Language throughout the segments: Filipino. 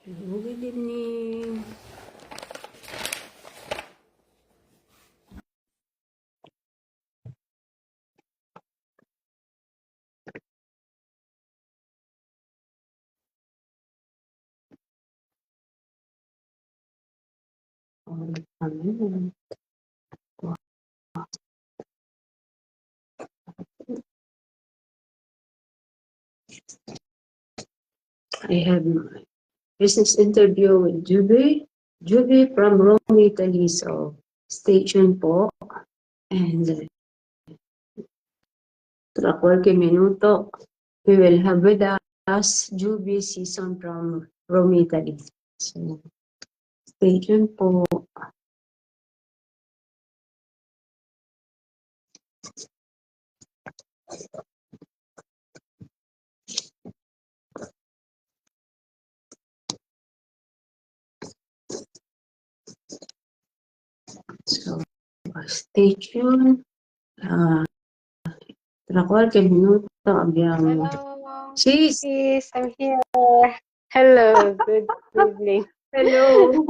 Good evening. I have my business interview with Juby. Juby from Rome, Italy. So stay tuned po. And tra qualche minuto, we will have with us Juby season from Rome, Italy. So stay tuned po. So stay tuned. Tra qualche minuto abbiamo... Hello, Sis! yes, I'm here. Hello, good evening. Hello!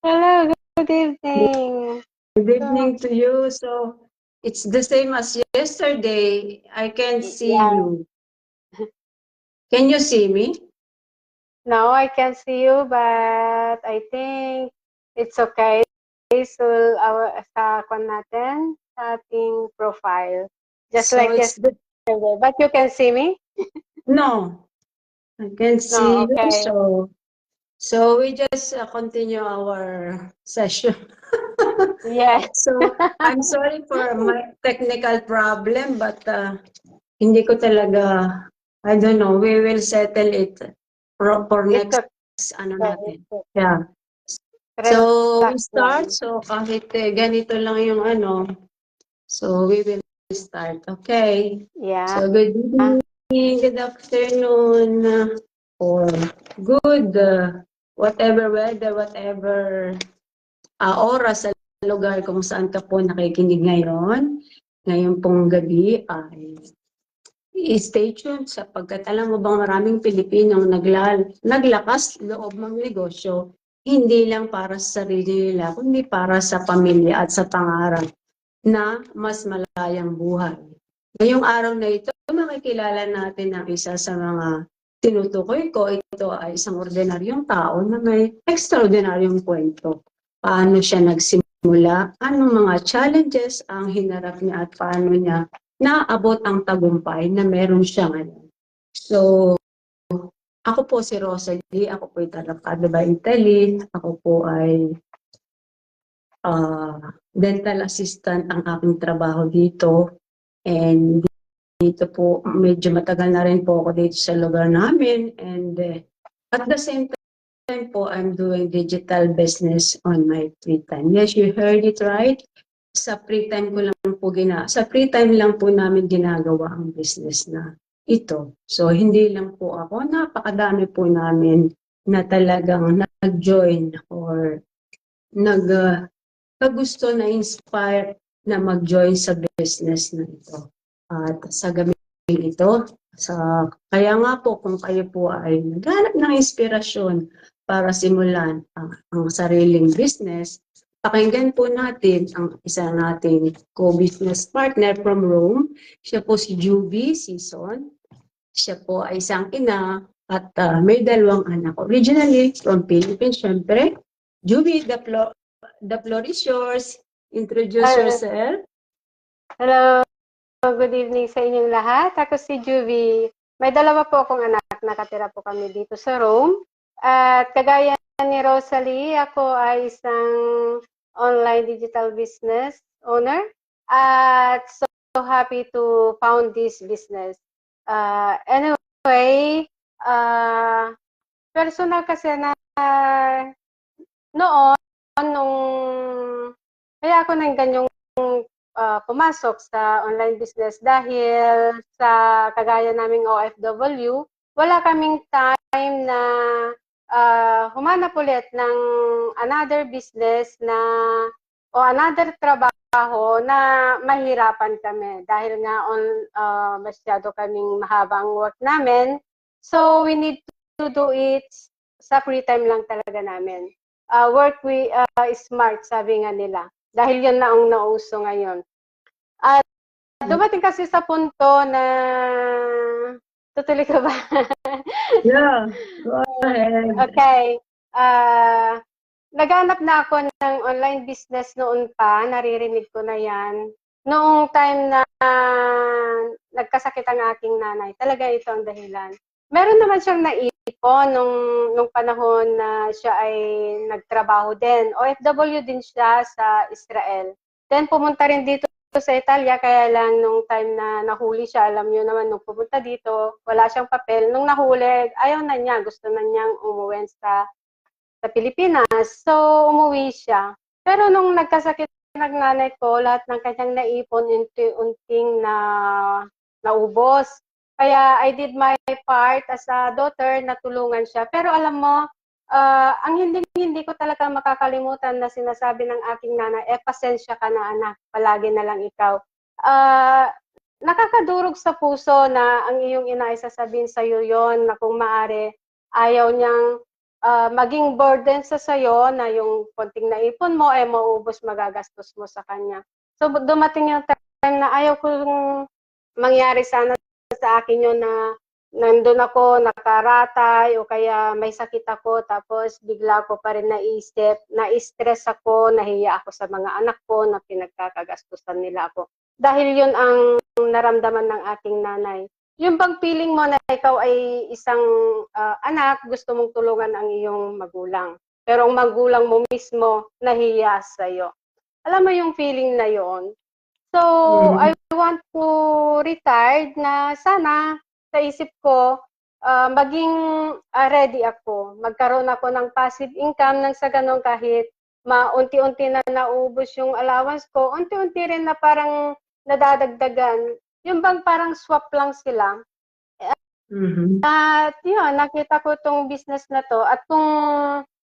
Hello, good evening. Good evening to you. So it's the same as yesterday. I can see Yeah, you. Can you see me? now I can see you, but I think it's okay. So, sa kwan natin, sa ating profile. Just So like it's the yesterday. But you can see me? no. I can see No, you. okay. So we just continue our session. Yes. So I'm sorry for my technical problem, but hindi ko talaga, I don't know, we will settle it for It's next okay. ano It's natin. okay. Yeah. So we Relax start. lang. So kahit ganito lang yung ano, so we will start. Okay. Yeah. So good evening, good afternoon, or good whatever weather, whatever oras sa lugar kung saan ka po nakikinig ngayon. Ngayon pong gabi ay stay tuned sapagkat alam mo bang maraming Pilipinong naglakas loob ng negosyo, hindi lang para sa sarili nila, kundi para sa pamilya at sa pangarap na mas malayang buhay. Ngayong araw na ito, makikilala natin ang isa sa mga tinutukoy ko. Ito ay isang ordinaryong tao na may extraordinaryong kwento. Paano siya nagsimula, anong mga challenges ang hinarap niya at paano niya naabot ang tagumpay na meron siya ngayon. So, ako po si Rosalie, ako po ay taga Italy, ako po ay dental assistant ang aking trabaho dito. And dito po, medyo matagal na rin po ako dito sa lugar namin. And at the same time po, I'm doing digital business on my free time. Yes, you heard it right. Sa free time ko lang po sa free time lang po namin ginagawa ang business na ito. So hindi lang po ako, napakadami po namin na talagang nag-join or kagusto na inspire na mag-join sa business na ito. At sa gabi ito, kaya nga po kung kayo po ay naghanap ng inspirasyon para simulan ang sariling business, pakinggan po natin ang isa nating co-business partner from Rome. Siya po si Juby Season. Siya po ay isang ina at may dalawang anak. Originally from Philippines, syempre. Juby, the floor is yours. Introduce yourself. Hello, good evening sa inyong lahat. Ako si Juvie. May dalawa po akong anak. Nakatira po kami dito sa Rome. At kagaya ni Rosalie, ako ay isang online digital business owner. At so happy to found this business. Anyway, personal kasi na noon, nung kaya ako nang ganyong pumasok sa online business dahil sa kagaya naming OFW, wala kaming time na humanap ulit ng another business na o another trabaho na mahirapan kami dahil nga masyado kaming mahaba ang work namin. So we need to do it sa free time lang talaga namin. Work smart, sabi nga nila. Dahil yun na ang nauso ngayon. At dumating kasi sa punto na tutuloy ka ba? Yeah, go ahead. Okay. Naghanap na ako ng online business noon pa, naririnig ko na yan. Noong time na nagkasakit ang aking nanay, talaga ito ang dahilan. Meron naman siyang naipon nung panahon na siya ay nagtrabaho din. OFW din siya sa Israel. Then pumunta rin dito sa Italia, kaya lang nung time na nahuli siya, alam niyo naman, nung pumunta dito, wala siyang papel. Nung nahuli, ayaw na niya, gusto na niyang umuwi sa Pilipinas. So, umuwi siya. Pero nung nagkasakit ng nanay ko, lahat ng kanyang naipon, unti-unting naubos. Kaya I did my part as a daughter, natulungan siya. Pero alam mo, ang hindi ko talaga makakalimutan na sinasabi ng aking nanay, pasensya ka na anak, palagi na lang ikaw. Nakakadurog sa puso na ang iyong ina ay sasabihin sa'yo yon na kung maaari, ayaw niyang maging burden sa sayo na yung konting naipon mo ay maubos, magagastos mo sa kanya. So dumating yung time na ayaw kong mangyari sana sa akin yun na nandun ako, nakaratay, o kaya may sakit ako, tapos bigla ko pa rin naisip, na-stress ako, nahiya ako sa mga anak ko na pinagkakagastusan nila ako. Dahil yun ang naramdaman ng aking nanay. Yung bang feeling mo na ikaw ay isang anak, gusto mong tulungan ang iyong magulang. Pero ang magulang mo mismo, nahiya sa'yo. Alam mo yung feeling na yon. So, I want to retire na sana sa isip ko, maging ready ako. Magkaroon ako ng passive income nang sa ganun kahit unti-unti na naubos yung allowance ko, unti-unti rin na parang nadadagdagan. Yung bang parang swap lang sila. At yun, nakita ko itong business na to. At kung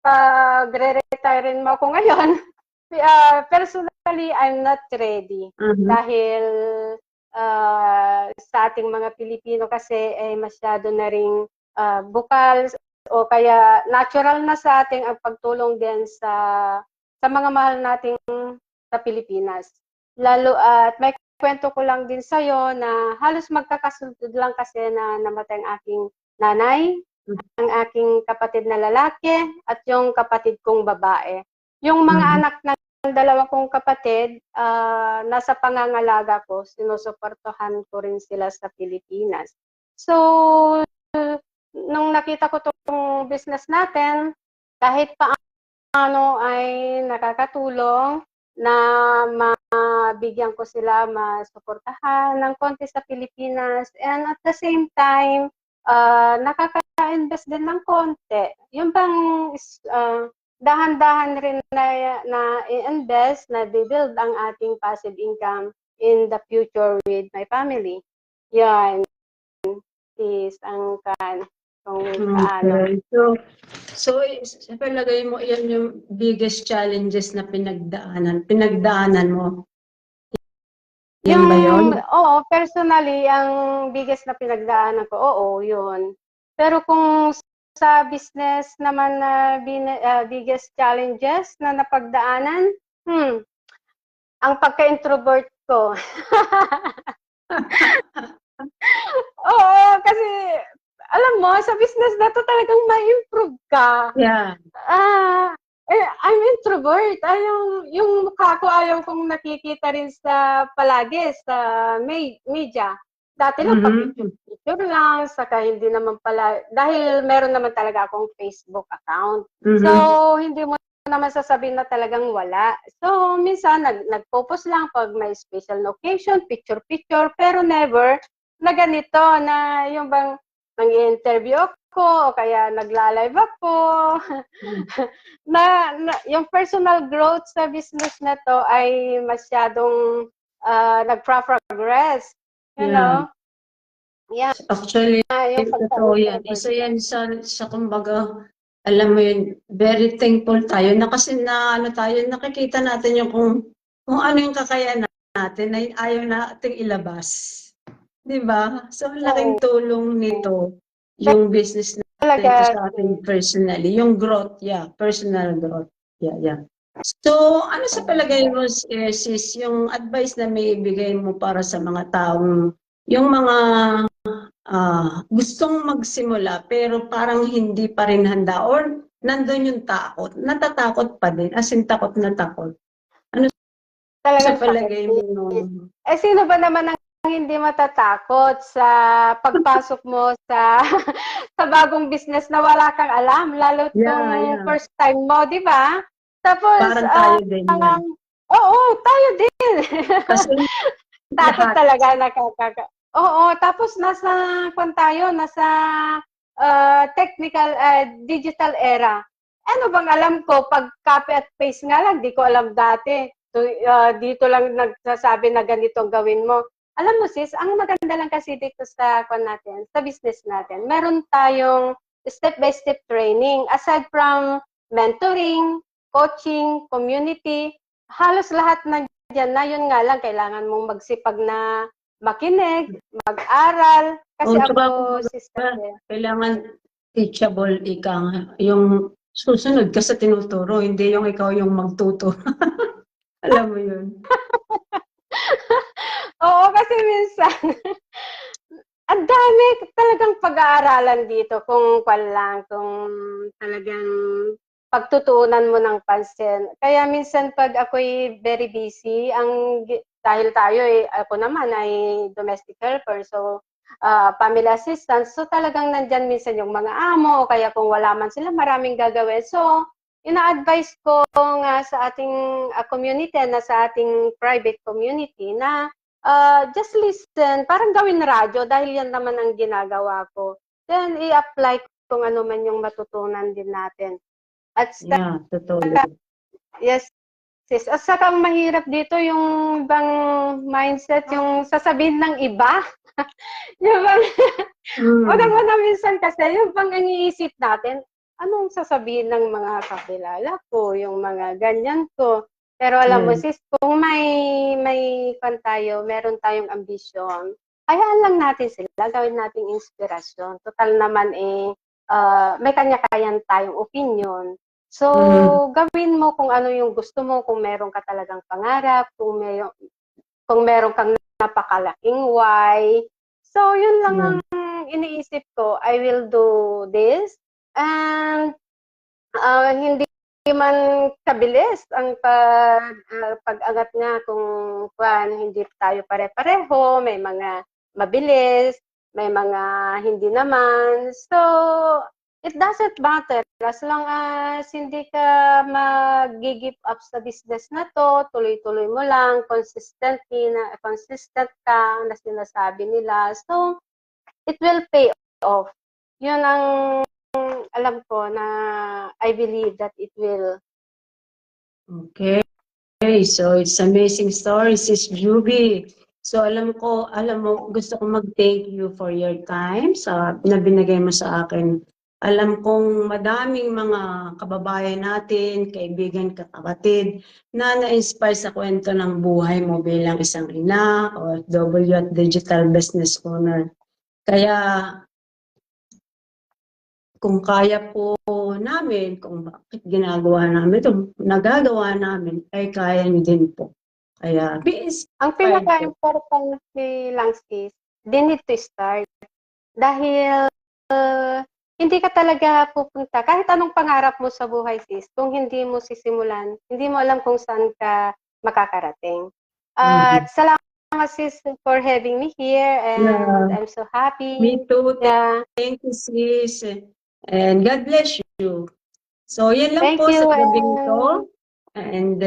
pag-retire mo ako ngayon, personally, I'm not ready. Dahil sa ating mga Pilipino kasi masyado na ring bukal o kaya natural na sa ating ang pagtulong din sa mga mahal nating sa Pilipinas. Lalo at may kwento ko lang din sa'yo na halos magkakasunod lang kasi na namatay ang aking nanay, ang aking kapatid na lalaki, at yung kapatid kong babae. Yung mga anak ng dalawa kong kapatid, nasa pangangalaga ko, sinusuportahan ko rin sila sa Pilipinas. So, nung nakita ko itong business natin, kahit paano ay nakakatulong na mabigyan ko sila, masuportahan ng konti sa Pilipinas, and at the same time, nakaka-invest din ng konti. Yung bang dahan-dahan rin na i-invest, na build ang ating passive income in the future with my family. Yan is ang paano. So sa palagay mo, yan yung biggest challenges na pinagdaanan mo? Yan ba yun? Oo, personally, ang biggest na pinagdaanan ko, oo, yun. Pero kung sa business naman na biggest challenges na napagdaanan, ang pagka-introvert ko. Oo, kasi alam mo, sa business na to talagang ma-improve ka. Yeah. I'm introvert. Yung mukha ko ayaw kong nakikita rin palagi sa media. Dati lang pag-picture lang, saka hindi naman pala, dahil meron naman talaga akong Facebook account. So, hindi mo naman sasabihin na talagang wala. So, minsan nag-focus lang pag may special occasion, picture-picture, pero never na ganito, na yung bang nag-interview ako o kaya nagla-live ako. na yung personal growth sa business na to ay masyadong nagpa-progress. You know? Yeah. Actually, totoo yan. Isa yan sa kumbaga, alam mo yun, very thankful tayo na kasi nakikita natin yung kung ano yung kakayanan natin na ayaw nating ilabas. Diba? So, laking tulong nito yung business Talaga, sa akin personally. Yung growth, yeah, personal growth. Yeah. So, ano sa palagay mo, sis, yung advice na may ibigay mo para sa mga taong, yung mga gustong magsimula pero parang hindi pa rin handa or nandun yung takot, natatakot pa din, as in takot na takot. Ano sa talagang sakit. palagay mo? Eh, sino ba naman ang hindi matatakot sa pagpasok mo sa sa bagong business na wala kang alam, lalo kung Yeah. first time mo, di ba? Tapos, Parang tayo din yan. oo, tayo din. Kasi Takot lahat, talaga Oo, tapos nasa technical, digital era. Ano bang alam ko, pag copy at paste nga lang, di ko alam dati. So, dito lang nagsasabi na ganito ang gawin mo. Alam mo sis, ang maganda lang kasi dito sa sa business natin, meron tayong step-by-step training. Aside from mentoring, coaching, community, halos lahat na dyan na, yun nga lang, kailangan mong magsipag na makinig, mag-aral, kasi tsaka ako, sister, kailangan teachable yung susunod ka sa tinuturo, hindi yung ikaw yung magtuturo. Alam mo yun. oo, kasi minsan, ang dami talagang pag-aaralan dito kung kung talagang pagtutuunan mo ng pansin. Kaya minsan pag ako'y very busy, dahil tayo ako naman ay domestic helper, so family assistant, so talagang nandyan minsan yung mga amo, o kaya kung wala man sila, maraming gagawin. So, ina-advise ko nga sa ating community, na sa ating private community, na just listen, parang gawin radyo dahil yan naman ang ginagawa ko. Then, i-apply kung ano man yung matutunan din natin. At Yeah, totoo. yes, sis. At saka ang mahirap dito yung ibang mindset, yung sasabihin ng iba. Yung bang, una minsan kasi, yung bang ang iisip natin, anong sasabihin ng mga kakilala ko, yung mga ganyan ko. Pero alam mo sis, kung may tayo, meron tayong ambisyon, hayaan lang natin sila, gawin nating inspirasyon. Total naman may kanya-kayan tayong opinion. So, gawin mo kung ano yung gusto mo, kung meron ka talagang pangarap, kung meron kang napakalaking why. So, yun lang ang iniisip ko, I will do this. And hindi man kabilis ang pag-angat nga kung hindi tayo pare-pareho, may mga mabilis, may mga hindi naman. So, it doesn't matter as long as hindi ka mag-give up sa business na to, tuloy-tuloy mo lang, consistent ka na sinasabi nila. So, it will pay off. Yun ang alam ko na I believe that it will. Okay, so it's amazing story, Sis Juby. So alam mo, gusto ko mag-thank you for your time na binigay mo sa akin. Alam kong madaming mga kababayan natin, kaibigan, kapatid, na na-inspire sa kwento ng buhay mo bilang isang ina, OFW at digital business owner. Kaya kung kaya po namin, kung bakit ginagawa namin ito, nagagawa namin, ay kaya niyo din po. Kaya, be inspired Ang pinaka-importante lang is, they need to start. Dahil hindi ka talaga pupunta, kahit anong pangarap mo sa buhay sis, kung hindi mo sisimulan, hindi mo alam kung saan ka makakarating. At salamat sis for having me here, and I'm so happy. Me too. Yeah. Thank you, sis. And God bless you. So, yan lang Thank po you, sa gabing to. And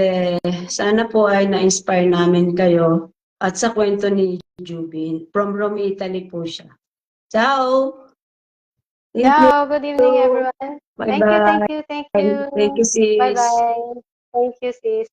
sana po ay na-inspire namin kayo at sa kwento ni Jubin. From Rome, Italy po siya. Ciao! Thank you. Ciao, good evening everyone. Bye-bye. Thank you. Thank you, sis. Bye-bye. Thank you, sis.